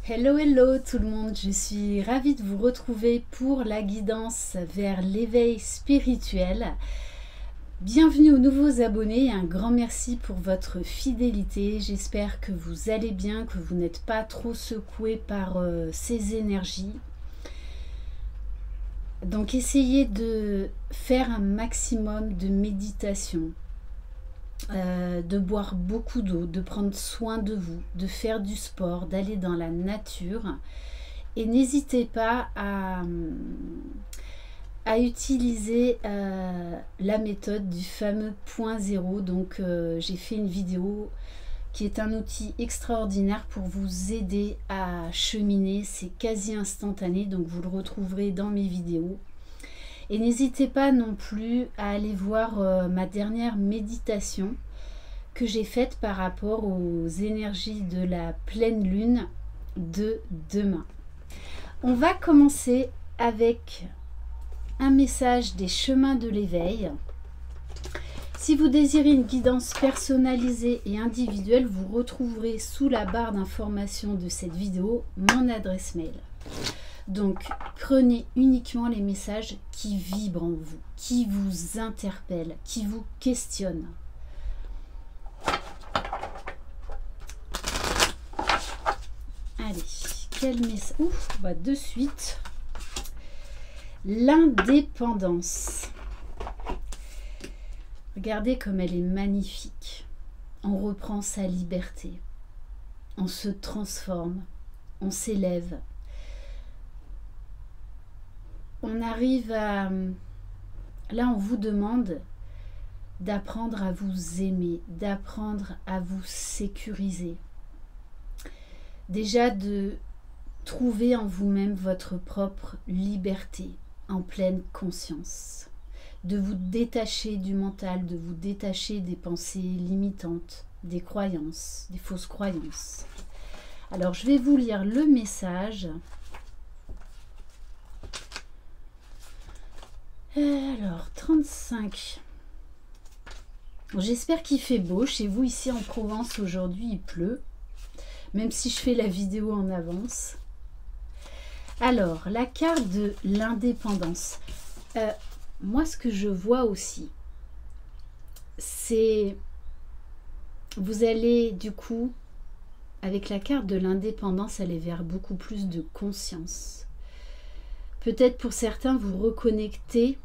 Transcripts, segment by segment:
Hello, hello tout le monde, je suis ravie de vous retrouver pour la guidance vers l'éveil spirituel. Bienvenue aux nouveaux abonnés et un grand merci pour votre fidélité. J'espère que vous allez bien, que vous n'êtes pas trop secoués par ces énergies. Donc essayez de faire un maximum de méditation. De boire beaucoup d'eau, de prendre soin de vous, de faire du sport, d'aller dans la nature. Et n'hésitez pas à utiliser la méthode du fameux point zéro. Donc j'ai fait une vidéo qui est un outil extraordinaire pour vous aider à cheminer. C'est quasi instantané, donc vous le retrouverez dans mes vidéos. Et n'hésitez pas non plus à aller voir ma dernière méditation que j'ai faite par rapport aux énergies de la pleine lune de demain. On va commencer avec un message des chemins de l'éveil. Si vous désirez une guidance personnalisée et individuelle, vous retrouverez sous la barre d'information de cette vidéo mon adresse mail. Donc, prenez uniquement les messages qui vibrent en vous, qui vous interpellent, qui vous questionnent. Allez, quel message? Ouf, bah de suite. L'indépendance. Regardez comme elle est magnifique. On reprend sa liberté. On se transforme. On s'élève. On arrive à... Là, on vous demande d'apprendre à vous aimer, d'apprendre à vous sécuriser. Déjà de trouver en vous-même votre propre liberté en pleine conscience. De vous détacher du mental, de vous détacher des pensées limitantes, des croyances, des fausses croyances. Alors, je vais vous lire le message. Alors, 35. J'espère qu'il fait beau. Chez vous, ici en Provence, aujourd'hui, il pleut. Même si je fais la vidéo en avance. Alors, la carte de l'indépendance. Moi, ce que je vois aussi, c'est... Vous allez, du coup, avec la carte de l'indépendance, aller vers beaucoup plus de conscience. Peut-être pour certains, vous reconnectez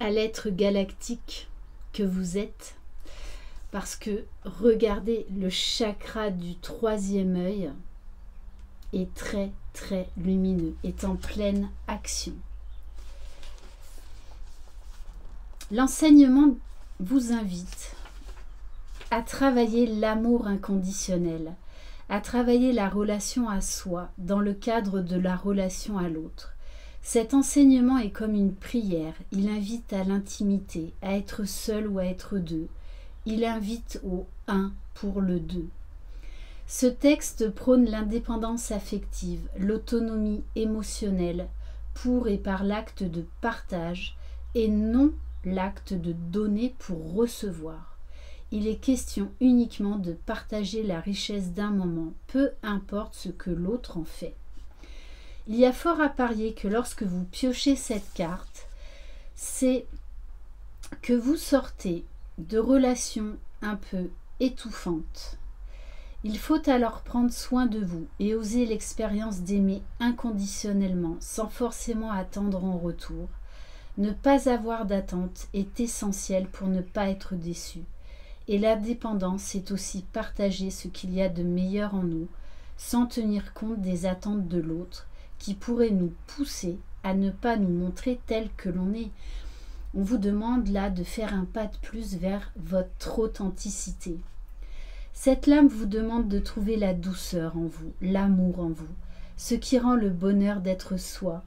à l'être galactique que vous êtes. Parce que, regardez, le chakra du troisième œil est très, très lumineux, est en pleine action. L'enseignement vous invite à travailler l'amour inconditionnel, à travailler la relation à soi dans le cadre de la relation à l'autre. Cet enseignement est comme une prière, il invite à l'intimité, à être seul ou à être deux. Il invite au un pour le deux. Ce texte prône l'indépendance affective, l'autonomie émotionnelle pour et par l'acte de partage et non l'acte de donner pour recevoir. Il est question uniquement de partager la richesse d'un moment, peu importe ce que l'autre en fait. Il y a fort à parier que lorsque vous piochez cette carte, c'est que vous sortez de relations un peu étouffantes. Il faut alors prendre soin de vous et oser l'expérience d'aimer inconditionnellement, sans forcément attendre en retour. Ne pas avoir d'attente est essentiel pour ne pas être déçu. Et l'indépendance, c'est aussi partager ce qu'il y a de meilleur en nous, sans tenir compte des attentes de l'autre, qui pourraient nous pousser à ne pas nous montrer tel que l'on est. On vous demande là de faire un pas de plus vers votre authenticité. Cette lame vous demande de trouver la douceur en vous, l'amour en vous, ce qui rend le bonheur d'être soi.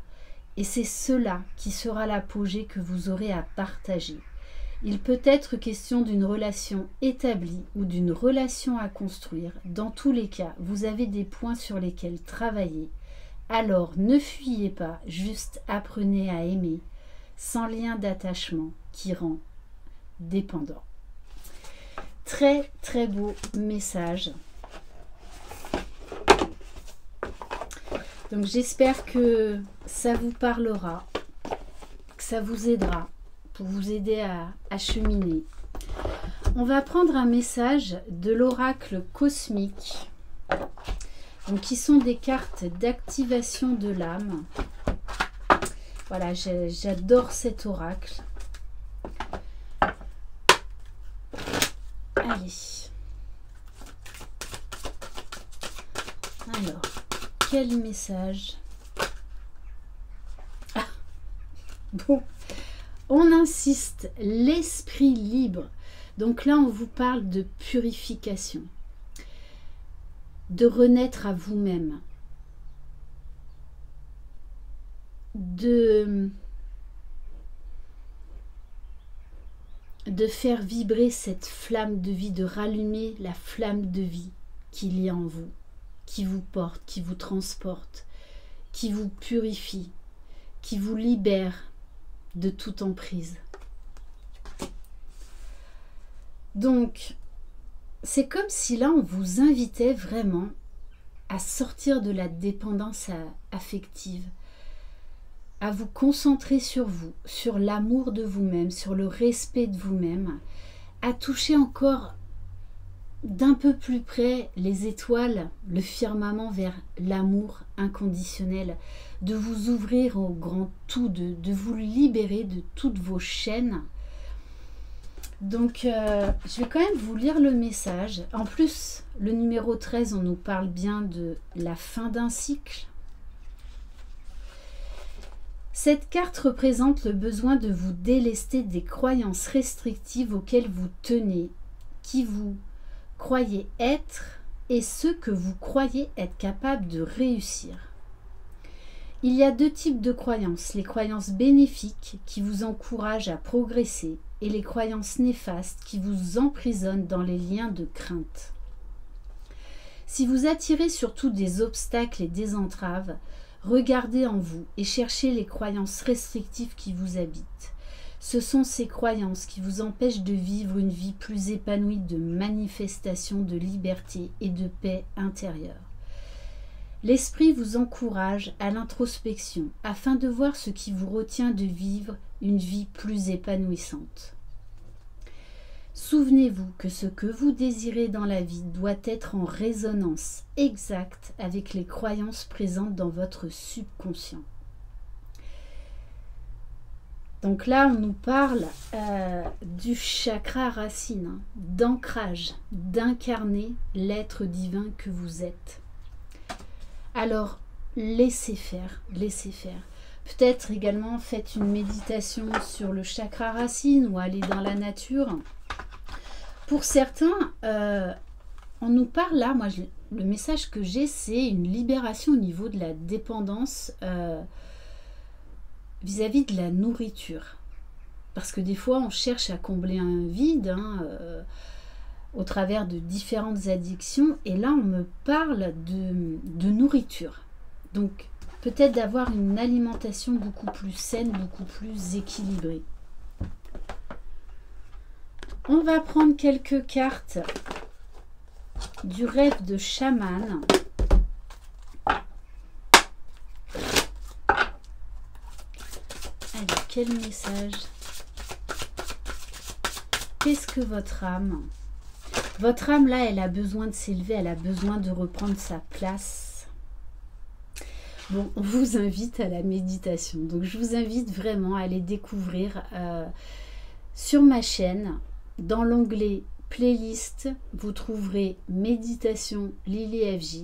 Et c'est cela qui sera l'apogée que vous aurez à partager. Il peut être question d'une relation établie ou d'une relation à construire. Dans tous les cas, vous avez des points sur lesquels travailler. Alors ne fuyez pas, juste apprenez à aimer, sans lien d'attachement qui rend dépendant. Très très beau message. Donc j'espère que ça vous parlera, que ça vous aidera pour vous aider à cheminer. On va prendre un message de l'oracle cosmique, donc qui sont des cartes d'activation de l'âme. Voilà, j'adore cet oracle. Allez. Alors, quel message? Ah, bon, on insiste, l'esprit libre. Donc là, on vous parle de purification, de renaître à vous-même, de faire vibrer cette flamme de vie, de rallumer la flamme de vie qu'il y a en vous, qui vous porte, qui vous transporte, qui vous purifie, qui vous libère de toute emprise. Donc, c'est comme si là, on vous invitait vraiment à sortir de la dépendance affective, à vous concentrer sur vous, sur l'amour de vous-même, sur le respect de vous-même, à toucher encore d'un peu plus près les étoiles, le firmament vers l'amour inconditionnel, de vous ouvrir au grand tout, de vous libérer de toutes vos chaînes. Donc, je vais quand même vous lire le message. En plus, le numéro 13, on nous parle bien de la fin d'un cycle. Cette carte représente le besoin de vous délester des croyances restrictives auxquelles vous tenez, qui vous croyez être et ceux que vous croyez être capable de réussir. Il y a deux types de croyances, les croyances bénéfiques qui vous encouragent à progresser et les croyances néfastes qui vous emprisonnent dans les liens de crainte. Si vous attirez surtout des obstacles et des entraves, regardez en vous et cherchez les croyances restrictives qui vous habitent. Ce sont ces croyances qui vous empêchent de vivre une vie plus épanouie de manifestation, de liberté et de paix intérieure. L'esprit vous encourage à l'introspection afin de voir ce qui vous retient de vivre une vie plus épanouissante. Souvenez-vous que ce que vous désirez dans la vie doit être en résonance exacte avec les croyances présentes dans votre subconscient. Donc là, on nous parle du chakra racine, hein, d'ancrage, d'incarner l'être divin que vous êtes. Alors, laissez faire, laissez faire. Peut-être également faites une méditation sur le chakra racine ou allez dans la nature. Pour certains, on nous parle là, moi le message que j'ai, c'est une libération au niveau de la dépendance vis-à-vis de la nourriture. Parce que des fois, on cherche à combler un vide hein, au travers de différentes addictions. Et là, on me parle de nourriture. Donc, peut-être d'avoir une alimentation beaucoup plus saine, beaucoup plus équilibrée. On va prendre quelques cartes du rêve de chaman. Allez, quel message? Qu'est-ce que votre âme? Votre âme, là, elle a besoin de s'élever, elle a besoin de reprendre sa place. Bon, on vous invite à la méditation. Donc, je vous invite vraiment à aller découvrir sur ma chaîne. Dans l'onglet playlist, vous trouverez méditation Lily FJ.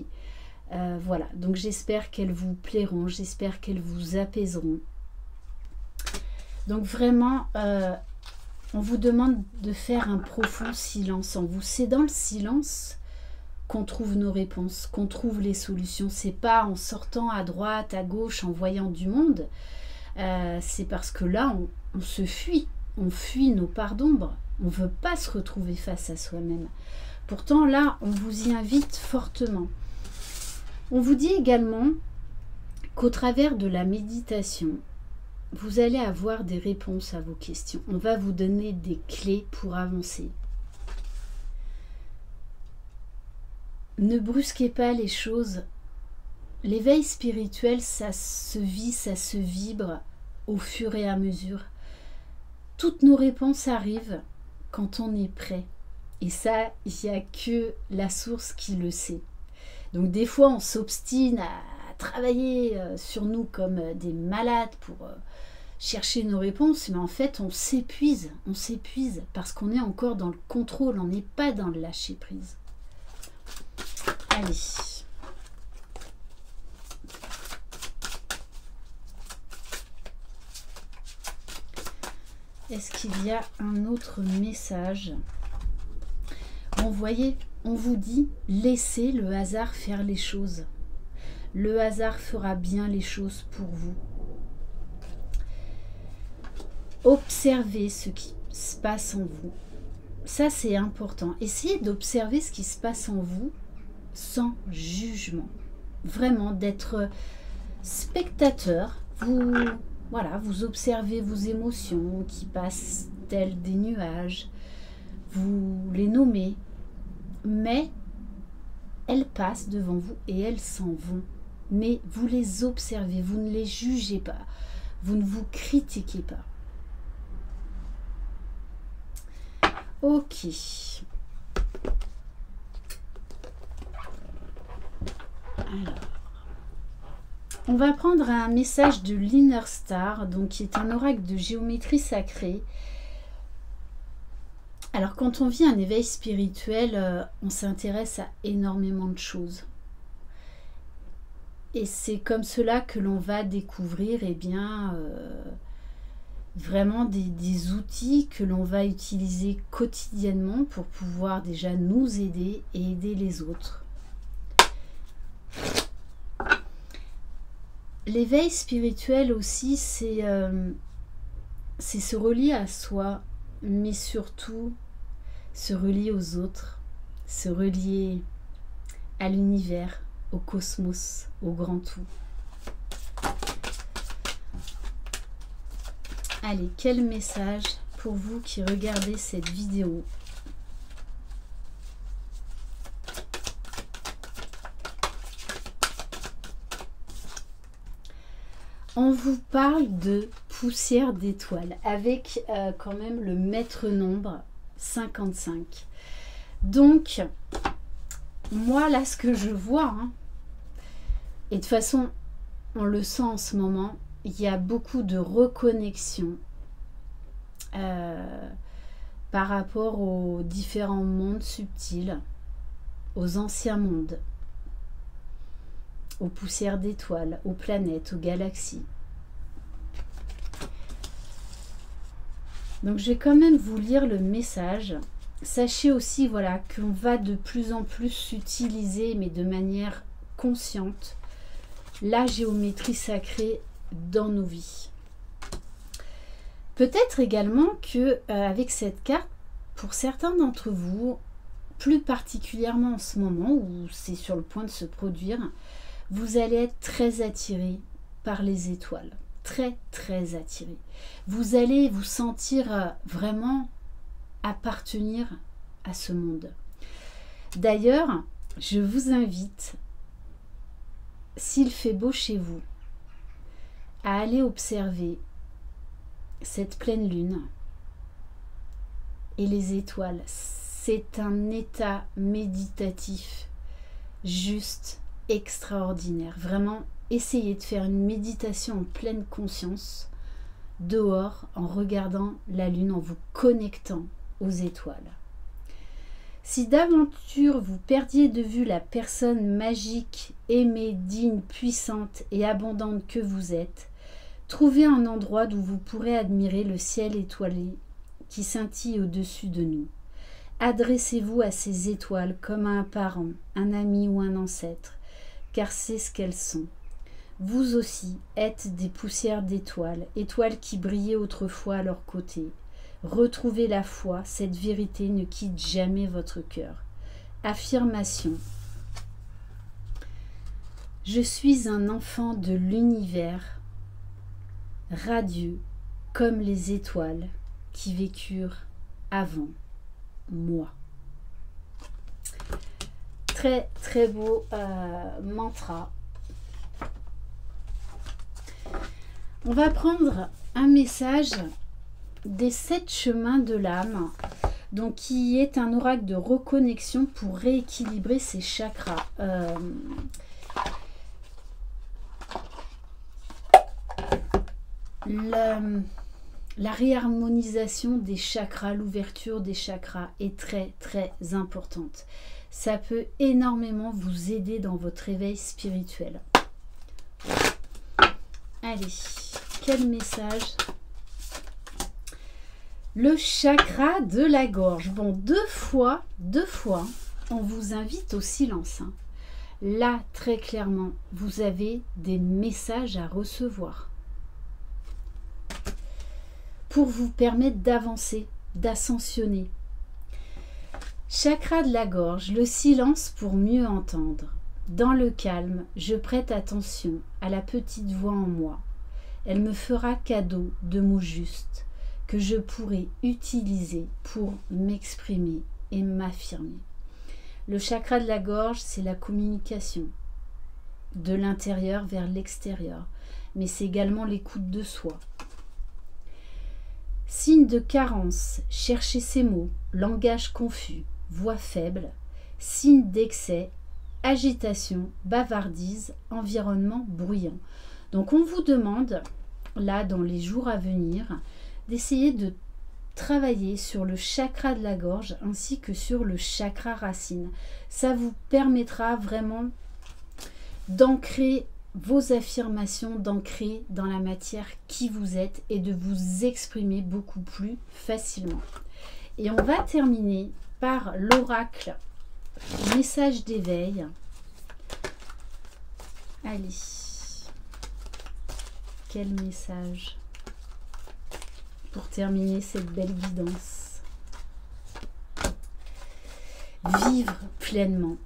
Voilà, donc j'espère qu'elles vous plairont, j'espère qu'elles vous apaiseront. Donc vraiment, on vous demande de faire un profond silence en vous. C'est dans le silence qu'on trouve nos réponses, qu'on trouve les solutions. C'est pas en sortant à droite, à gauche, en voyant du monde. C'est parce que là, on se fuit. On fuit nos parts d'ombre. On ne veut pas se retrouver face à soi-même. Pourtant, là, on vous y invite fortement. On vous dit également qu'au travers de la méditation, vous allez avoir des réponses à vos questions. On va vous donner des clés pour avancer. Ne brusquez pas les choses. L'éveil spirituel, ça se vit, ça se vibre au fur et à mesure. Toutes nos réponses arrivent quand on est prêt. Et ça, il n'y a que la source qui le sait. Donc des fois, on s'obstine à travailler sur nous comme des malades pour chercher nos réponses, mais en fait, on s'épuise parce qu'on est encore dans le contrôle, on n'est pas dans le lâcher prise. Allez. Est-ce qu'il y a un autre message? Bon, voyez, on vous dit, laissez le hasard faire les choses. Le hasard fera bien les choses pour vous. Observez ce qui se passe en vous. Ça, c'est important. Essayez d'observer ce qui se passe en vous sans jugement. Vraiment, d'être spectateur. Voilà, vous observez vos émotions qui passent telles des nuages. Vous les nommez. Mais elles passent devant vous et elles s'en vont. Mais vous les observez, vous ne les jugez pas. Vous ne vous critiquez pas. Ok. Alors, on va prendre un message de l'Inner Star, donc qui est un oracle de géométrie sacrée. Alors, quand on vit un éveil spirituel, on s'intéresse à énormément de choses. Et c'est comme cela que l'on va découvrir, eh bien, vraiment des outils que l'on va utiliser quotidiennement pour pouvoir déjà nous aider et aider les autres. L'éveil spirituel aussi, c'est se relier à soi, mais surtout se relier aux autres, se relier à l'univers, au cosmos, au grand tout. Allez, quel message pour vous qui regardez cette vidéo? On vous parle de poussière d'étoiles avec quand même le maître nombre 55. Donc, moi là, ce que je vois, et de toute façon, on le sent en ce moment, il y a beaucoup de reconnexion par rapport aux différents mondes subtils, aux anciens mondes, aux poussières d'étoiles, aux planètes, aux galaxies. Donc je vais quand même vous lire le message. Sachez aussi, voilà, qu'on va de plus en plus utiliser, mais de manière consciente, la géométrie sacrée dans nos vies. Peut-être également que avec cette carte, pour certains d'entre vous, plus particulièrement en ce moment où c'est sur le point de se produire, vous allez être très attiré par les étoiles. Très, très attiré. Vous allez vous sentir vraiment appartenir à ce monde. D'ailleurs, je vous invite, s'il fait beau chez vous, à aller observer cette pleine lune et les étoiles. C'est un état méditatif juste extraordinaire. Vraiment, essayez de faire une méditation en pleine conscience, dehors, en regardant la lune, en vous connectant aux étoiles. Si d'aventure vous perdiez de vue la personne magique, aimée, digne, puissante et abondante que vous êtes, trouvez un endroit d'où vous pourrez admirer le ciel étoilé qui scintille au-dessus de nous. Adressez-vous à ces étoiles comme à un parent, un ami ou un ancêtre, car c'est ce qu'elles sont. Vous aussi êtes des poussières d'étoiles, étoiles qui brillaient autrefois à leur côté. Retrouvez la foi, cette vérité ne quitte jamais votre cœur. Affirmation. Je suis un enfant de l'univers, radieux comme les étoiles qui vécurent avant moi. Très très beau mantra. On va prendre un message des 7 chemins de l'âme, donc qui est un oracle de reconnexion pour rééquilibrer ses chakras. La réharmonisation des chakras, l'ouverture des chakras est très très importante. Ça peut énormément vous aider dans votre éveil spirituel. Allez, quel message? Le chakra de la gorge. Bon, deux fois, on vous invite au silence. Hein. Là, très clairement, vous avez des messages à recevoir pour vous permettre d'avancer, d'ascensionner. Chakra de la gorge, le silence pour mieux entendre. Dans le calme, je prête attention à la petite voix en moi. Elle me fera cadeau de mots justes que je pourrai utiliser pour m'exprimer et m'affirmer. Le chakra de la gorge, c'est la communication de l'intérieur vers l'extérieur, mais c'est également l'écoute de soi. Signe de carence, chercher ses mots, langage confus, voix faible, signe d'excès, agitation, bavardise, environnement bruyant. Donc on vous demande, là dans les jours à venir, d'essayer de travailler sur le chakra de la gorge ainsi que sur le chakra racine. Ça vous permettra vraiment d'ancrer vos affirmations, d'ancrer dans la matière qui vous êtes et de vous exprimer beaucoup plus facilement. Et on va terminer par l'oracle message d'éveil. Allez, quel message pour terminer cette belle guidance? Vivre pleinement.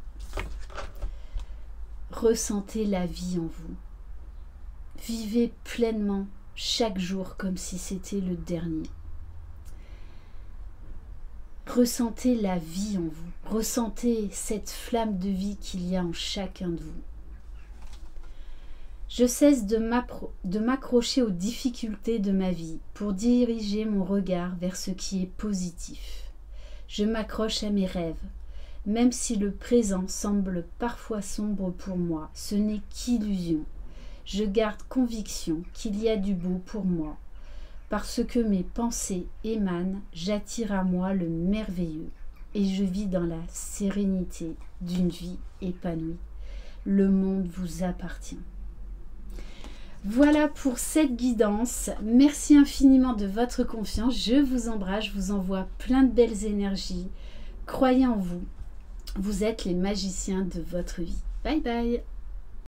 Ressentez la vie en vous. Vivez pleinement chaque jour comme si c'était le dernier. Ressentez la vie en vous. Ressentez cette flamme de vie qu'il y a en chacun de vous. Je cesse de m'accrocher aux difficultés de ma vie pour diriger mon regard vers ce qui est positif. Je m'accroche à mes rêves. Même si le présent semble parfois sombre pour moi, ce n'est qu'illusion. Je garde conviction qu'il y a du beau pour moi. Parce que mes pensées émanent, j'attire à moi le merveilleux et je vis dans la sérénité d'une vie épanouie. Le monde vous appartient. Voilà pour cette guidance. Merci infiniment de votre confiance. Je vous embrasse, je vous envoie plein de belles énergies. Croyez en vous. Vous êtes les magiciens de votre vie. Bye bye.